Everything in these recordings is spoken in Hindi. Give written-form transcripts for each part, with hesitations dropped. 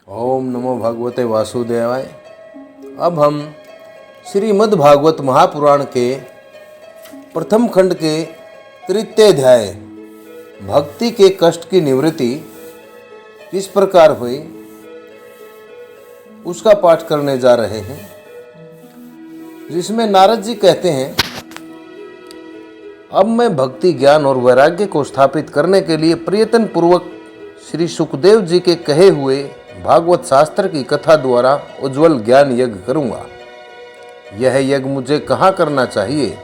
ओम नमो भगवते वासुदेवाय। अब हम श्रीमद् भागवत महापुराण के प्रथम खंड के तृतीय अध्याय भक्ति के कष्ट की निवृत्ति किस प्रकार हुई उसका पाठ करने जा रहे हैं, जिसमें नारद जी कहते हैं, अब मैं भक्ति ज्ञान और वैराग्य को स्थापित करने के लिए प्रयत्न पूर्वक श्री सुखदेव जी के कहे हुए भागवत शास्त्र की कथा द्वारा उज्जवल ज्ञान यज्ञ करूंगा। यह यज्ञ मुझे कहाँ करना चाहिए,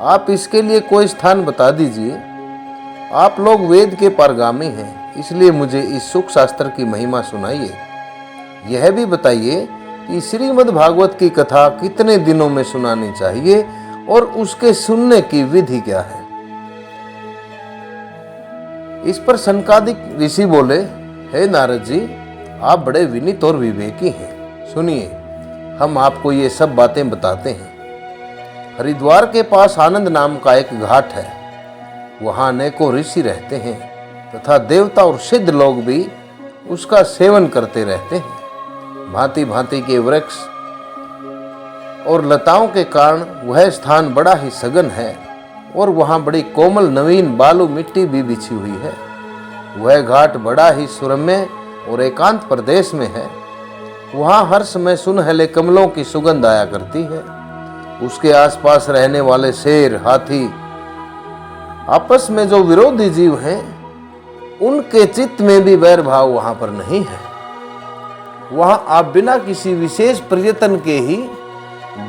आप इसके लिए कोई स्थान बता दीजिए। आप लोग वेद के पारगामी हैं, इसलिए मुझे इस सुख शास्त्र की महिमा सुनाइए। यह भी बताइए कि श्रीमद् भागवत की कथा कितने दिनों में सुनानी चाहिए और उसके सुनने की विधि क्या है। इस पर सनकादिक ऋषि बोले, हे नारद जी, आप बड़े विनीत और विवेकी हैं। सुनिए, हम आपको ये सब बातें बताते हैं। हरिद्वार के पास आनंद नाम का एक घाट है। वहाँ अनेकों ऋषि रहते हैं तथा देवता और सिद्ध लोग भी उसका सेवन करते रहते हैं। भांति भांति के वृक्ष और लताओं के कारण वह स्थान बड़ा ही सघन है और वहाँ बड़ी कोमल नवीन बालू मिट्टी भी बिछी हुई है। वह घाट बड़ा ही सुरम्य और एकांत प्रदेश में है। वहाँ हर समय सुनहले कमलों की सुगंध आया करती है। उसके आसपास रहने वाले शेर, हाथी, आपस में जो विरोधी जीव हैं, उनके चित्त में भी वैर भाव वहाँ पर नहीं है। वहाँ आप बिना किसी विशेष प्रयत्न के ही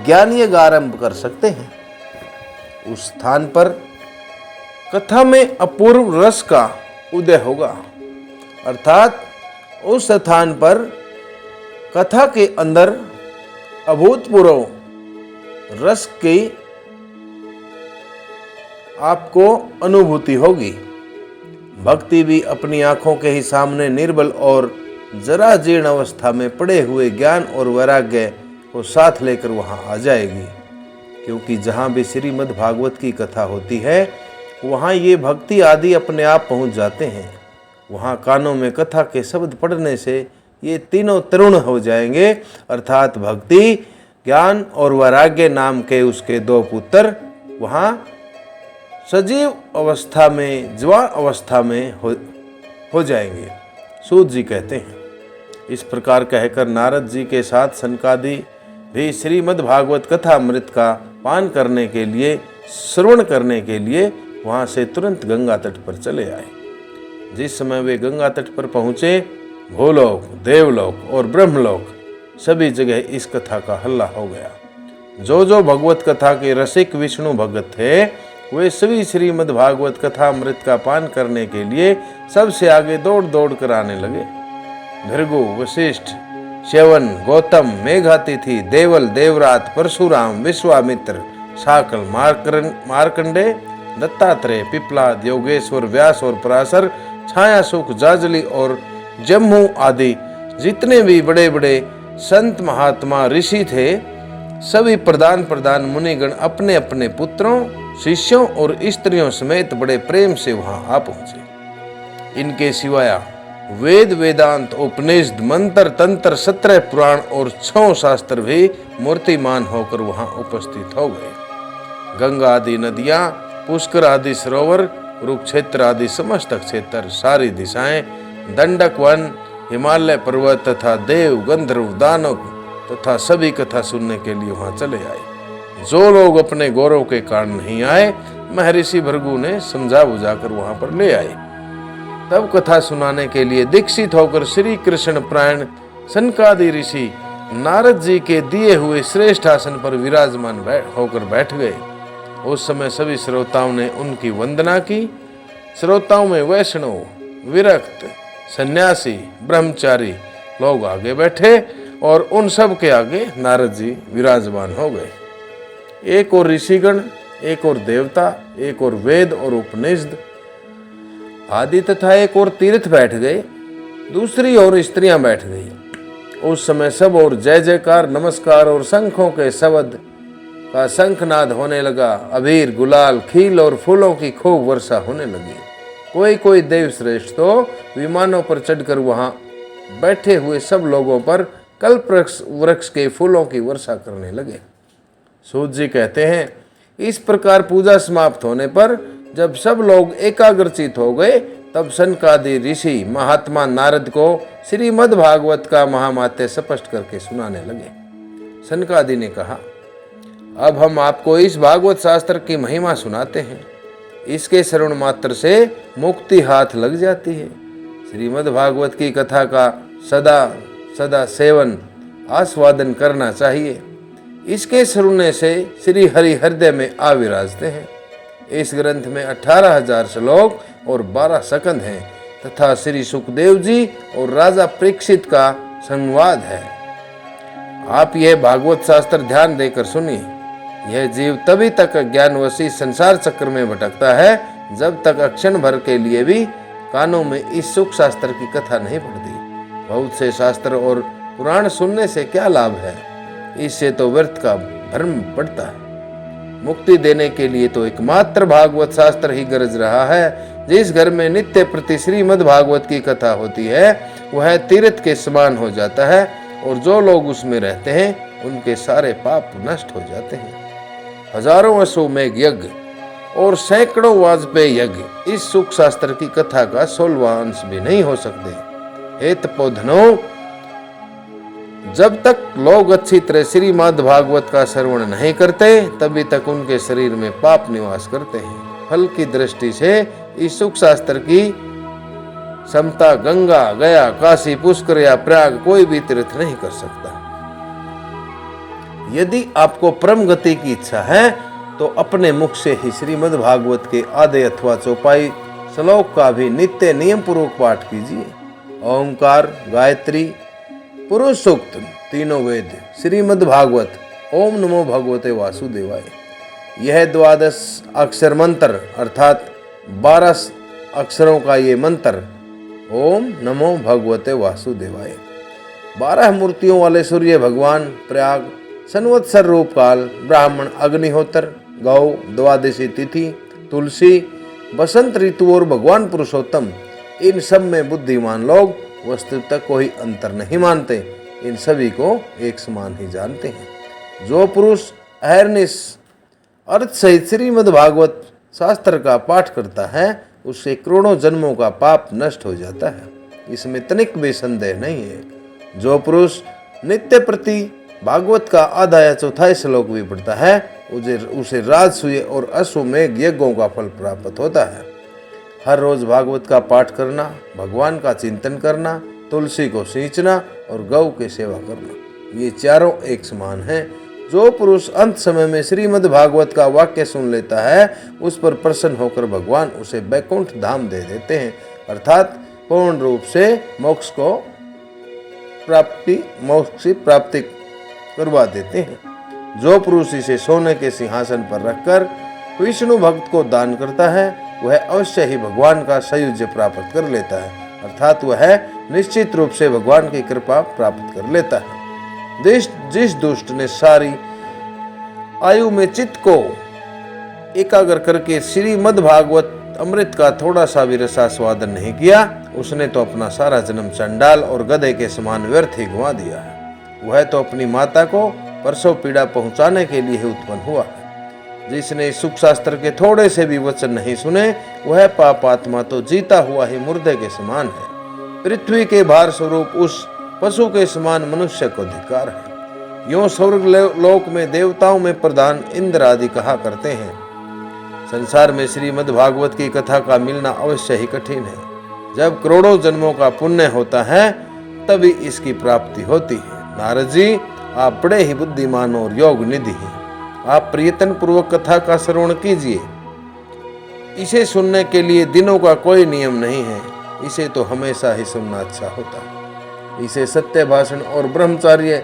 ज्ञान यज्ञ आरंभ कर सकते हैं। उस स्थान पर कथा में अपूर्व रस का उदय होगा, अर्थात उस स्थान पर कथा के अंदर अभूतपूर्व रस की आपको अनुभूति होगी। भक्ति भी अपनी आंखों के ही सामने निर्बल और जरा जीर्ण अवस्था में पड़े हुए ज्ञान और वैराग्य को साथ लेकर वहां आ जाएगी, क्योंकि जहां भी श्रीमद् भागवत की कथा होती है वहां ये भक्ति आदि अपने आप पहुंच जाते हैं। वहां कानों में कथा के शब्द पढ़ने से ये तीनों तरुण हो जाएंगे, अर्थात भक्ति, ज्ञान और वैराग्य नाम के उसके दो पुत्र वहां सजीव अवस्था में, जवान अवस्था में हो जाएंगे। सूत जी कहते हैं, इस प्रकार कहकर नारद जी के साथ सनकादि भी श्रीमद् भागवत कथा अमृत का पान करने के लिए, श्रवण करने के लिए वहां से तुरंत गंगा तट पर चले आए। जिस समय वे गंगा तट पर पहुंचे, भूलोक, देवलोक और ब्रह्मलोक सभी जगह इस कथा का हल्ला हो गया। जो भगवत कथा के रसिक विष्णु भगत थे, वे सभी श्रीमद् भागवत कथा अमृत का पान करने के लिए सबसे आगे दौड़ दौड़ कर आने लगे। भृगु, वशिष्ठ, च्यवन, गौतम, मेघातिथि, देवल, देवरात, परशुराम, विश्वामित्र, शाकल, मार्कंडे, दत्तात्रेय, पिपलाद, योगेश्वर, व्यास और पराशर, छाया सुख, जाजली और जम्मू आदि जितने भी बड़े बड़े संत महात्मा ऋषि थे, सभी प्रधान मुनिगण अपने अपने पुत्रों, शिष्यों और स्त्रियों समेत बड़े प्रेम से वहां आ पहुंचे। इनके सिवाय वेद, वेदांत, उपनिषद, मंत्र, तंत्र, 17 पुराण और 6 शास्त्र भी मूर्तिमान होकर वहां उपस्थित हो गए। गंगा आदि नदियां, पुष्कर आदि सरोवर, कुरुक्षेत्र आदि समस्त क्षेत्र, सारी दिशाएं, दंडक वन, हिमालय पर्वत तथा देव, गंधर्व, दानव तथा सभी कथा सुनने के लिए वहां चले आए। जो लोग अपने गौरव के कारण नहीं आए, महर्षि भृगु ने समझा बुझाकर वहां पर ले आए। तब कथा सुनाने के लिए दीक्षित होकर श्री कृष्ण प्राण सनकादि ऋषि नारद जी के दिए हुए श्रेष्ठ आसन पर विराजमान होकर बैठ गए। उस समय सभी श्रोताओं ने उनकी वंदना की। श्रोताओं में वैष्णव, विरक्त, सन्यासी, ब्रह्मचारी लोग आगे बैठे और उन सब के आगे नारद जी विराजमान हो गए। एक और ऋषिगण, एक और देवता, एक और वेद और उपनिषद आदि तथा एक और तीर्थ बैठ गए, दूसरी ओर स्त्रियां बैठ गई। उस समय सब और जय जयकार, नमस्कार और शंखों के शब्द का शंखनाद होने लगा। अबीर, गुलाल, खील और फूलों की खूब वर्षा होने लगी। कोई देव श्रेष्ठ तो विमानों पर चढ़कर वहां बैठे हुए सब लोगों पर कल्प वृक्ष के फूलों की वर्षा करने लगे। सूत जी कहते हैं, इस प्रकार पूजा समाप्त होने पर जब सब लोग एकाग्रचित हो गए, तब सनकादि ऋषि महात्मा नारद को श्रीमद् भागवत का महात्म्य स्पष्ट करके सुनाने लगे। सनकादि ने कहा, अब हम आपको इस भागवत शास्त्र की महिमा सुनाते हैं। इसके श्रवण मात्र से मुक्ति हाथ लग जाती है। श्रीमद् भागवत की कथा का सदा सदा सेवन आस्वादन करना चाहिए। इसके सुनने से श्री हरि हृदय में आ विराजते हैं। इस ग्रंथ में 18,000 श्लोक और 12 स्कंद हैं तथा श्री सुखदेव जी और राजा परीक्षित का संवाद है। आप यह भागवत शास्त्र ध्यान देकर सुनिए। यह जीव तभी तक ज्ञानवशी संसार चक्र में भटकता है जब तक अक्षण भर के लिए भी कानों में इस सुख शास्त्र की कथा नहीं पड़ती। बहुत से शास्त्र और पुराण सुनने से क्या लाभ है? इससे तो व्यर्थ का भ्रम पड़ता है। मुक्ति देने के लिए तो एकमात्र भागवत शास्त्र ही गरज रहा है। जिस घर में नित्य प्रति श्रीमद् भागवत की कथा होती है वह तीर्थ के समान हो जाता है और जो लोग उसमें रहते हैं उनके सारे पाप नष्ट हो जाते हैं। हजारों अश्वमेघ यज्ञ और सैकड़ों वाजपेयी यज्ञ इस सुख शास्त्र की कथा का 16वां अंश भी नहीं हो सकते। हे तपोधनों, जब तक लोग अच्छी तरह श्रीमद् भागवत का श्रवण नहीं करते तभी तक उनके शरीर में पाप निवास करते हैं। फल की दृष्टि से इस सुख शास्त्र की समता गंगा, गया, काशी, पुष्कर या प्रयाग कोई भी तीर्थ नहीं कर सकता। यदि आपको परम गति की इच्छा है तो अपने मुख से ही श्रीमद् भागवत के आधे अथवा चौपाई श्लोक का भी नित्य नियम पूर्वक पाठ कीजिए। ओंकार, गायत्री, पुरुष सूक्त, तीनों वेद, श्रीमद् भागवत, ओम नमो भगवते वासुदेवाय। यह 12 अक्षर मंत्र अर्थात 12 अक्षरों का ये मंत्र ओम नमो भगवते वासुदेवाय। 12 मूर्तियों वाले सूर्य भगवान, प्रयाग, संवत्सर रूप काल, ब्राह्मण, अग्निहोत्र, गौ, द्वादशी तिथि, तुलसी, बसंत ऋतु और भगवान पुरुषोत्तम, इन सब में बुद्धिमान लोग वस्तुतः कोई अंतर नहीं मानते। इन सभी को एक समान ही जानते हैं। जो पुरुष अहर्निश अर्थ सहित श्रीमद् भागवत शास्त्र का पाठ करता है उससे करोड़ों जन्मों का पाप नष्ट हो जाता है। इसमें तनिक भी संदेह नहीं है। जो पुरुष नित्य प्रति भागवत का आधा या चौथाई श्लोक भी पढ़ता है उसे राजसूय और अश्वमेघ यज्ञों का फल प्राप्त होता है। हर रोज भागवत का पाठ करना, भगवान का चिंतन करना, तुलसी को सींचना और गौ की सेवा करना, ये चारों एक समान हैं। जो पुरुष अंत समय में श्रीमद् भागवत का वाक्य सुन लेता है उस पर प्रसन्न होकर भगवान उसे बैकुंठ धाम दे देते हैं, अर्थात पूर्ण रूप से मोक्ष की प्राप्ति करवा देते हैं। जो पुरुष इसे सोने के सिंहासन पर रखकर विष्णु भक्त को दान करता है वह अवश्य ही भगवान का सायुज्य प्राप्त कर लेता है, अर्थात वह निश्चित रूप से भगवान की कृपा प्राप्त कर लेता है। जिस दुष्ट ने सारी आयु में चित्त को एकाग्र करके श्रीमद् भागवत अमृत का थोड़ा सा भी रसास्वादन नहीं किया उसने तो अपना सारा जन्म चंडाल और गधे के समान व्यर्थ ही गंवा दिया है। वह तो अपनी माता को प्रसव पीड़ा पहुंचाने के लिए ही उत्पन्न हुआ है। जिसने सुख शास्त्र के थोड़े से भी वचन नहीं सुने वह पापात्मा तो जीता हुआ ही मुर्दे के समान है। पृथ्वी के भार स्वरूप उस पशु के समान मनुष्य को धिक्कार है। यों स्वर्ग लोक में देवताओं में प्रधान इंद्र आदि कहा करते हैं। संसार में श्रीमद् भागवत की कथा का मिलना अवश्य ही कठिन है। जब करोड़ों जन्मों का पुण्य होता है तभी इसकी प्राप्ति होती है। नारद जी, आप बड़े ही बुद्धिमान और योग निधि हैं। आप प्रयत्न पूर्वक कथा का श्रवण कीजिए। इसे सुनने के लिए दिनों का कोई नियम नहीं है, इसे तो हमेशा ही सुनना अच्छा होता है। इसे सत्य भाषण और ब्रह्मचार्य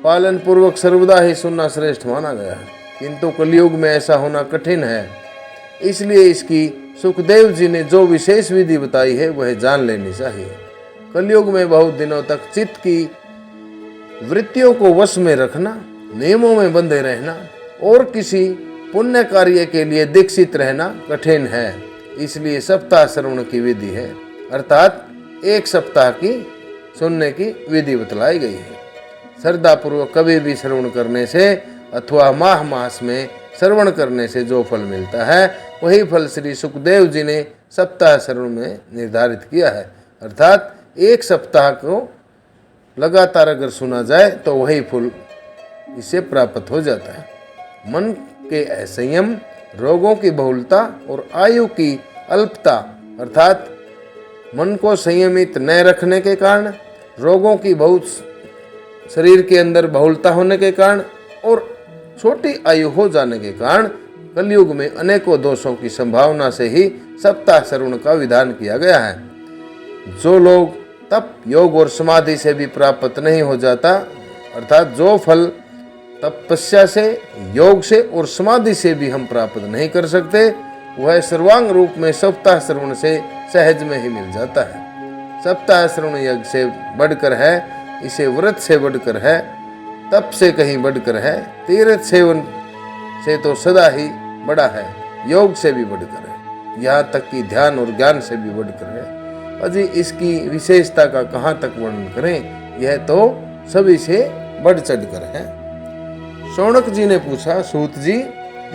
पालन पूर्वक सर्वदा ही सुनना श्रेष्ठ माना गया है, किंतु कलयुग में ऐसा होना कठिन है। इसलिए इसकी सुखदेव जी ने जो विशेष विधि बताई है वह जान लेनी चाहिए। कलयुग में बहुत दिनों तक चित्त की वृत्तियों को वश में रखना, नियमों में बंधे रहना और किसी पुण्य कार्य के लिए दीक्षित रहना कठिन है। इसलिए सप्ताह श्रवण की विधि है, अर्थात एक सप्ताह की सुनने की विधि बतलाई गई है। श्रद्धापूर्वक कभी भी श्रवण करने से अथवा माह मास में श्रवण करने से जो फल मिलता है वही फल श्री सुखदेव जी ने सप्ताह श्रवण में निर्धारित किया है। अर्थात एक सप्ताह को लगातार अगर सुना जाए तो वही फल इसे प्राप्त हो जाता है। मन के असंयम, रोगों की बहुलता और आयु की अल्पता अर्थात मन को संयमित न रखने के कारण, रोगों की बहुत शरीर के अंदर बहुलता होने के कारण और छोटी आयु हो जाने के कारण कलयुग में अनेकों दोषों की संभावना से ही सप्ताह श्रवण का विधान किया गया है। जो लोग तप, योग और समाधि से भी प्राप्त नहीं हो जाता, अर्थात जो फल तपस्या से, योग से और समाधि से भी हम प्राप्त नहीं कर सकते, वह सर्वांग रूप में सप्ताह श्रवण से सहज में ही मिल जाता है। सप्ताह श्रवण यज्ञ से बढ़कर है, इसे व्रत से बढ़कर है, तप से कहीं बढ़कर है, तीर्थ सेवन से तो सदा ही बड़ा है, योग से भी बढ़कर है, यहाँ तक कि ध्यान और ज्ञान से भी बढ़कर है। अजी इसकी विशेषता का कहाँ तक वर्णन करें, यह तो सभी से बढ़ चढ़कर है। शौनक जी ने पूछा, सूत जी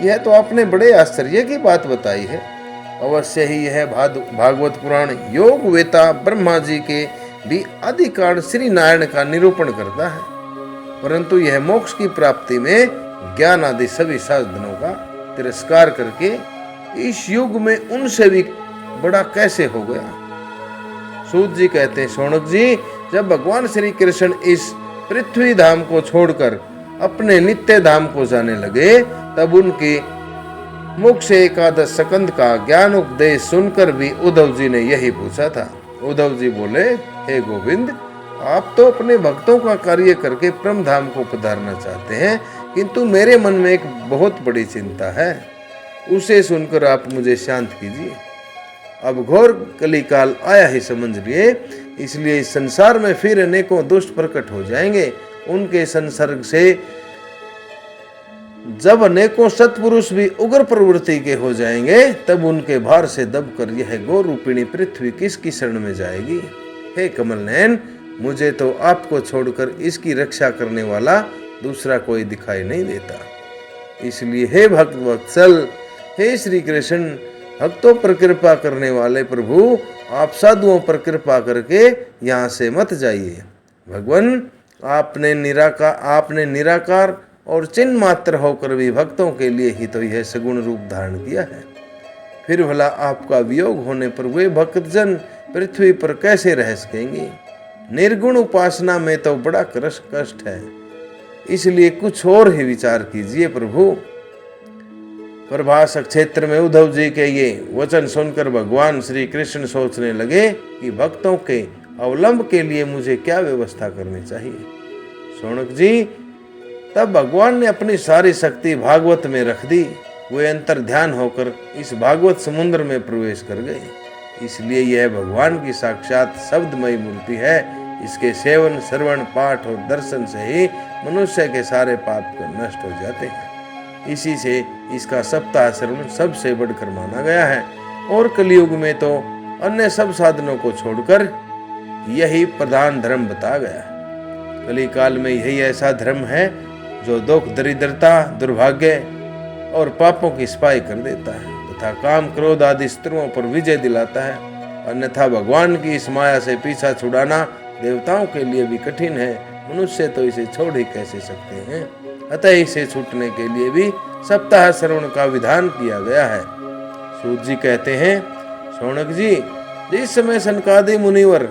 यह तो आपने बड़े आश्चर्य की बात बताई है। अवश्य ही यह भागवत पुराण योग वेता ब्रह्मा जी के भी आदि काल श्री नारायण का निरूपण करता है, परंतु यह मोक्ष की प्राप्ति में ज्ञान आदि सभी साधनों का तिरस्कार करके इस युग में उनसे भी बड़ा कैसे हो गया। सूत जी कहते हैं, शौनक जी जब भगवान श्री कृष्ण इस पृथ्वी धाम को छोड़कर अपने नित्य धाम को जाने लगे, तब उनके मुख से एकादश स्कंद का ज्ञान उपदेश सुनकर भी उद्धव जी ने यही पूछा था। उद्धव जी बोले, हे गोविंद, आप तो अपने भक्तों का कार्य करके परम धाम को पधारना चाहते हैं, किंतु मेरे मन में एक बहुत बड़ी चिंता है, उसे सुनकर आप मुझे शांत कीजिए। अब घोर कलिकाल आया ही समझ लिए, इसलिए इस संसार में फिर अनेकों दुष्ट प्रकट हो जाएंगे। उनके संसर्ग से जब अनेकों सत्पुरुष भी उग्र प्रवृत्ति के हो जाएंगे, तब उनके भार से दबकर यह गौ रूपिणी पृथ्वी किसकी शरण में जाएगी। हे कमल नयन, मुझे तो आपको छोड़कर इसकी रक्षा करने वाला दूसरा कोई दिखाई नहीं देता। इसलिए हे भक्त वत्सल, हे श्री कृष्ण, भक्तों पर कृपा करने वाले प्रभु, आप साधुओं पर कृपा करके यहाँ से मत जाइए। भगवान, आपने निराकार और चिन्ह मात्र होकर भी भक्तों के लिए ही तो यह सगुण रूप धारण किया है। फिर भला आपका वियोग होने पर वे भक्तजन पृथ्वी पर कैसे रह सकेंगे। निर्गुण उपासना में तो बड़ा कष्ट है, इसलिए कुछ और ही विचार कीजिए प्रभु। प्रभास क्षेत्र में उद्धव जी के ये वचन सुनकर भगवान श्री कृष्ण सोचने लगे कि भक्तों के अवलंब के लिए मुझे क्या व्यवस्था करनी चाहिए। शौनक जी, तब भगवान ने अपनी सारी शक्ति भागवत में रख दी। वे अंतर ध्यान होकर इस भागवत समुद्र में प्रवेश कर गए। इसलिए यह भगवान की साक्षात शब्दमयी मूर्ति है। इसके सेवन, श्रवण, पाठ और दर्शन से ही मनुष्य के सारे पाप नष्ट हो जाते हैं। इसी से इसका सप्ताह श्रवण सबसे बढ़कर माना गया है, और कलयुग में तो अन्य सब साधनों को छोड़कर यही प्रधान धर्म बता गया है। कली काल में यही ऐसा धर्म है जो दुख, दरिद्रता, दुर्भाग्य और पापों की सफाई कर देता है तथा काम, क्रोध आदि शत्रुओं पर विजय दिलाता है। अन्यथा भगवान की इस माया से पीछा छुड़ाना देवताओं के लिए भी कठिन है, मनुष्य तो इसे छोड़ ही कैसे सकते हैं। अतः इसे छूटने के लिए भी सप्ताह श्रवण का विधान किया गया है। सूत जी कहते हैं, शौनक जी, जिस समय सनकादि मुनिवर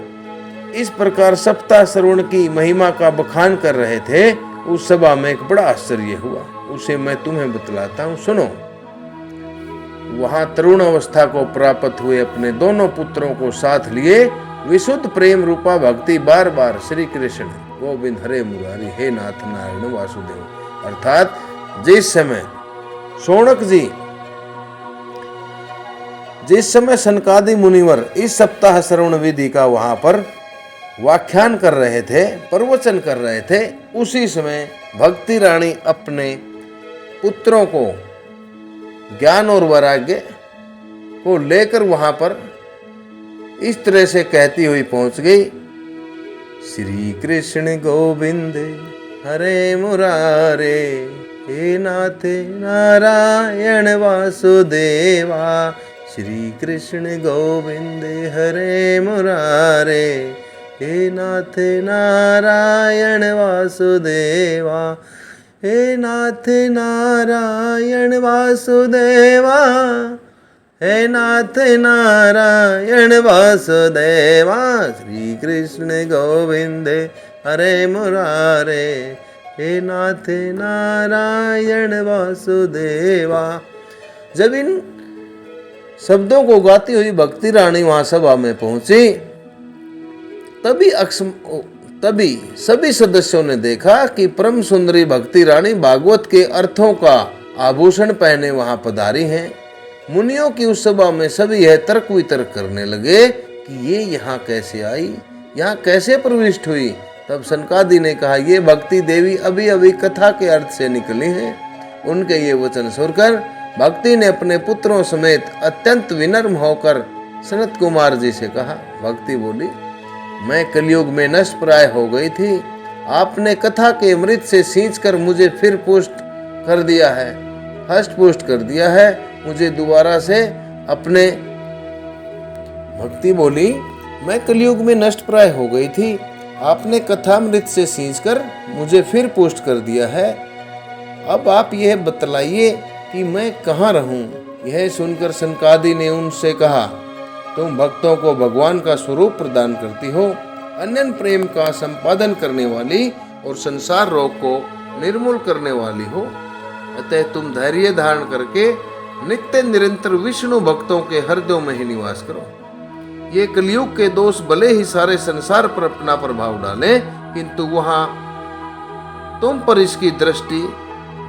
इस प्रकार सप्ताह श्रवण की महिमा का बखान कर रहे थे, उस सभा में एक बड़ा आश्चर्य हुआ। उसे मैं तुम्हें बतलाता हूँ, सुनो। वहां तरुण अवस्था को प्राप्त हुए अपने दोनों पुत्रों को साथ लिए विशुद्ध प्रेम रूपा भक्ति बार बार श्री कृष्ण गोविंद हरे मुरारी हे नाथ नारायण वासुदेव, अर्थात जिस समय शौनक जी, जिस समय सनकादि मुनिवर इस सप्ताह श्रवण विधि का वहां पर व्याख्यान कर रहे थे, प्रवचन कर रहे थे, उसी समय भक्ति रानी अपने पुत्रों को ज्ञान और वैराग्य को लेकर वहां पर इस तरह से कहती हुई पहुंच गई। श्री कृष्ण गोविंद हरे मुरारे, हे नाथ नारायण वासुदेवा। श्री कृष्ण गोविंद हरे मुरारे, हे नाथ नारायण वासुदेवा, हे नाथ नारायण वासुदेवा, हे नाथ नारायण वासुदेवा। श्री कृष्ण गोविंद हरे मुरारे, हे नाथ नारायण वासुदेवा। जब इन शब्दों को गाती हुई भक्ति रानी वहां सभा में पहुंची, तभी सभी सदस्यों ने देखा कि परम सुंदरी भक्ति रानी भागवत के अर्थों का आभूषण पहने वहां पधारी हैं। मुनियों की उस सभा में सभी यह तर्क वितर्क करने लगे कि ये यहाँ कैसे आई, यहाँ कैसे प्रविष्ट हुई। तब सनकादि ने कहा, ये भक्ति देवी अभी अभी कथा के अर्थ से निकली हैं। उनके ये वचन सुनकर भक्ति ने अपने पुत्रों समेत अत्यंत विनम्र होकर सनत कुमार जी से कहा। भक्ति बोली, मैं कलयुग में नष्ट प्राय हो गई थी, आपने कथा के अमृत से सींचकर मुझे फिर पुष्ट कर दिया है, हष्ट पुष्ट कर दिया है। मुझे दोबारा से अपने भक्ति बोली, मैं कलयुग में नष्ट प्राय हो गई थी, आपने कथामृत से सींचकर मुझे फिर पुष्ट कर दिया है। अब आप यह बतलाइए कि मैं कहाँ रहूं। यह सुनकर सनकादि ने उनसे कहा, तुम भक्तों को भगवान का स्वरूप प्रदान करती हो, अनन्य प्रेम का संपादन करने वाली और संसार रोग को निर्मूल करने वाली हो। अतः तुम धैर्य धारण करके नित्य निरंतर विष्णु भक्तों के हृदयों में ही निवास करो। ये कलयुग के दोष भले ही सारे संसार पर अपना प्रभाव डाले, किंतु वहां तुम पर इसकी दृष्टि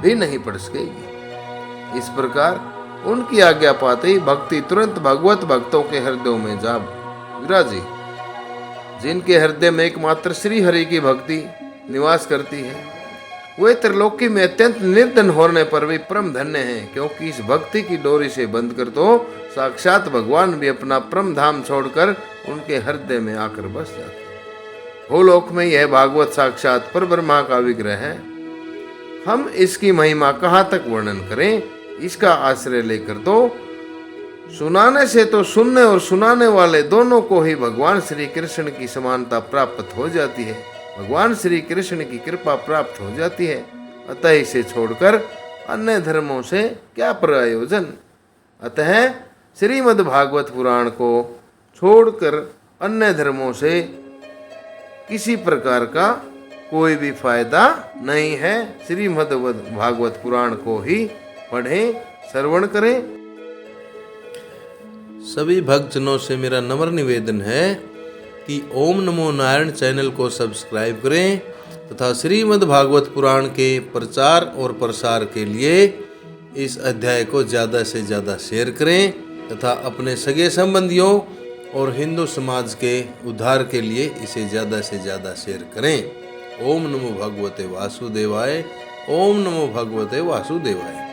भी नहीं पड़ सकेगी। इस प्रकार उनकी आज्ञा पाते ही भक्ति तुरंत भगवत भक्तों के हृदयों में जा विराजी। जिनके हृदय में एकमात्र श्री हरि की भक्ति निवास करती है, वे त्रिलोकी में अत्यंत निर्धन होने पर भी परम धन्य हैं, क्योंकि इस भक्ति की डोरी से बंध कर तो साक्षात भगवान भी अपना परम धाम छोड़कर उनके हृदय में आकर बस जाते हैं। भूलोक में यह भागवत साक्षात पर ब्रह्मा का विग्रह है। हम इसकी महिमा कहाँ तक वर्णन करें, इसका आश्रय लेकर तो सुनाने से तो सुनने और सुनाने वाले दोनों को ही भगवान श्री कृष्ण की समानता प्राप्त हो जाती है, भगवान श्री कृष्ण की कृपा प्राप्त हो जाती है। अतः इसे छोड़कर अन्य धर्मों से क्या प्रयोजन। अतः श्रीमद् भागवत पुराण को छोड़कर अन्य धर्मों से किसी प्रकार का कोई भी फायदा नहीं है। श्रीमद् भागवत पुराण को ही पढ़ें, श्रवण करें। सभी भक्तजनों से मेरा नम्र निवेदन है कि ओम नमो नारायण चैनल को सब्सक्राइब करें तथा श्रीमद् भागवत पुराण के प्रचार और प्रसार के लिए इस अध्याय को ज़्यादा से ज़्यादा शेयर करें तथा अपने सगे संबंधियों और हिंदू समाज के उद्धार के लिए इसे ज़्यादा से ज़्यादा शेयर करें। ओम नमो भगवते वासुदेवाय। ओम नमो भगवते वासुदेवाय।